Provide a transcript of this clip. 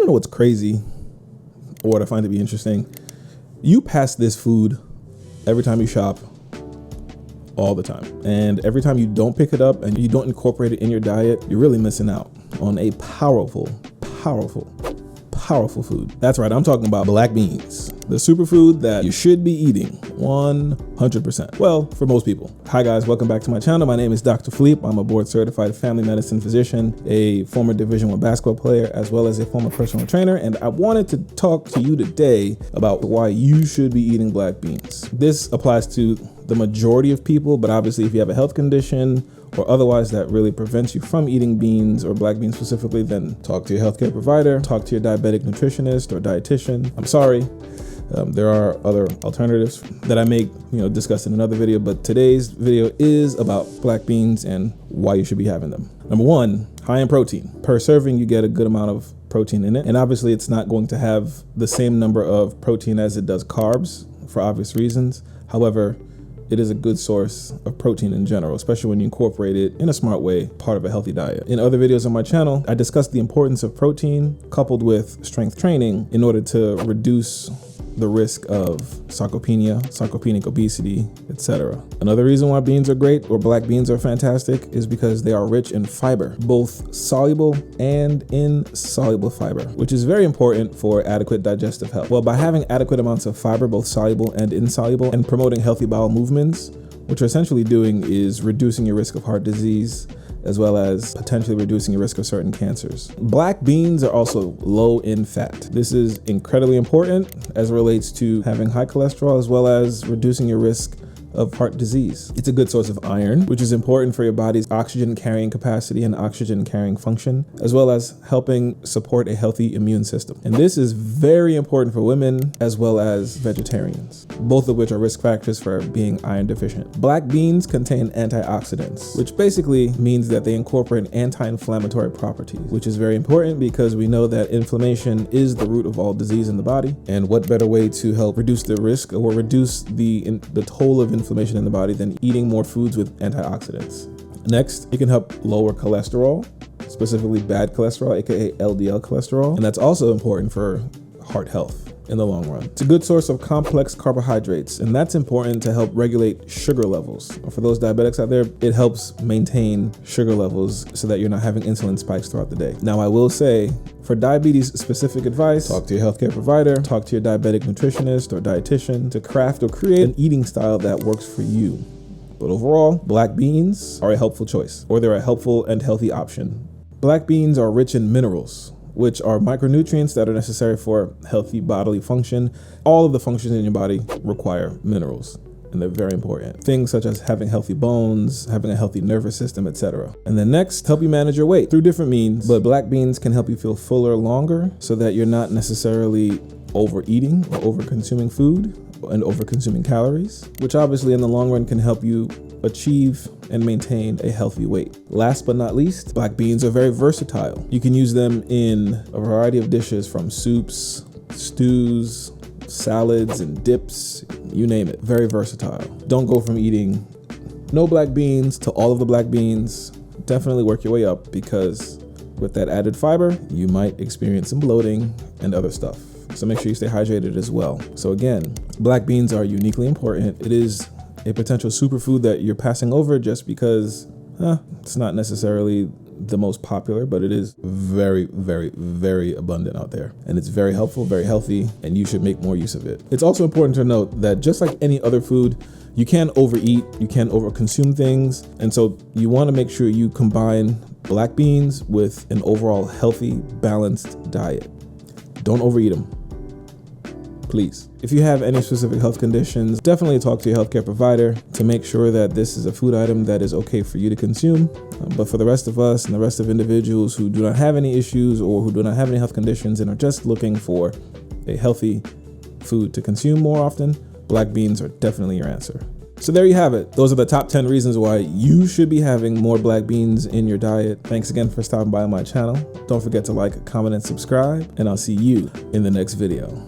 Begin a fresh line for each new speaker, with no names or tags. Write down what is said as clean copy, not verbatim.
know what's crazy, or what I find to be interesting? You pass this food every time you shop, all the time. And every time you don't pick it up and you don't incorporate it in your diet, you're really missing out on a powerful food. That's right, I'm talking about black beans, the superfood that you should be eating 100%. Well, for most people. Hi guys, welcome back to my channel. My name is Dr. Philippe. I'm a board certified family medicine physician, a former Division I basketball player, as well as a former personal trainer. And I wanted to talk to you today about why you should be eating black beans. This applies to the majority of people, but obviously if you have a health condition or otherwise that really prevents you from eating beans, or black beans specifically, then talk to your healthcare provider, talk to your diabetic nutritionist or dietitian. I'm sorry, there are other alternatives that I may discuss in another video, but today's video is about black beans and why you should be having them. Number one, high in protein. Per serving, you get a good amount of protein in it, and obviously it's not going to have the same number of protein as it does carbs for obvious reasons. However, it is a good source of protein in general, especially when you incorporate it in a smart way, part of a healthy diet. In other videos on my channel, I discussed the importance of protein coupled with strength training in order to reduce the risk of sarcopenia, sarcopenic obesity, etc. Another reason why beans are great, or black beans are fantastic, is because they are rich in fiber, both soluble and insoluble fiber, which is very important for adequate digestive health. Well, by having adequate amounts of fiber, both soluble and insoluble, and promoting healthy bowel movements, what you're essentially doing is reducing your risk of heart disease, as well as potentially reducing your risk of certain cancers. Black beans are also low in fat. This is incredibly important as it relates to having high cholesterol, as well as reducing your risk of heart disease. It's a good source of iron, which is important for your body's oxygen carrying capacity and oxygen carrying function, as well as helping support a healthy immune system. And this is very important for women as well as vegetarians, both of which are risk factors for being iron deficient. Black beans contain antioxidants, which basically means that they incorporate anti-inflammatory properties, which is very important because we know that inflammation is the root of all disease in the body. And what better way to help reduce the risk or reduce the toll of inflammation in the body than eating more foods with antioxidants. Next, it can help lower cholesterol, specifically bad cholesterol, aka LDL cholesterol, and that's also important for heart health in the long run. It's a good source of complex carbohydrates, and that's important to help regulate sugar levels. For those diabetics out there, it helps maintain sugar levels so that you're not having insulin spikes throughout the day. Now, I will say, for diabetes specific advice, talk to your healthcare provider, talk to your diabetic nutritionist or dietitian to craft or create an eating style that works for you. But overall, black beans are a helpful choice, or they're a helpful and healthy option. Black beans are rich in minerals, which are micronutrients that are necessary for healthy bodily function. All of the functions in your body require minerals, and they're very important. Things such as having healthy bones, having a healthy nervous system, etc. And then next, help you manage your weight through different means, but black beans can help you feel fuller longer so that you're not necessarily overeating or over-consuming food and over-consuming calories, which obviously in the long run can help you achieve and maintain a healthy weight. Last but not least, black beans are very versatile. You can use them in a variety of dishes, from soups, stews, salads, and dips, you name it. Very versatile. Don't go from eating no black beans to all of the black beans. Definitely work your way up, because with that added fiber, you might experience some bloating and other stuff. So make sure you stay hydrated as well. So again, black beans are uniquely important. It is a potential superfood that you're passing over just because it's not necessarily the most popular, but it is very, very, very abundant out there. And it's very helpful, very healthy, and you should make more use of it. It's also important to note that just like any other food, you can overeat, you can overconsume things. And so you want to make sure you combine black beans with an overall healthy, balanced diet. Don't overeat them, please. If you have any specific health conditions, definitely talk to your healthcare provider to make sure that this is a food item that is okay for you to consume. But for the rest of us and the rest of individuals who do not have any issues or who do not have any health conditions and are just looking for a healthy food to consume more often, black beans are definitely your answer. So there you have it. Those are the top 10 reasons why you should be having more black beans in your diet. Thanks again for stopping by my channel. Don't forget to like, comment, and subscribe, and I'll see you in the next video.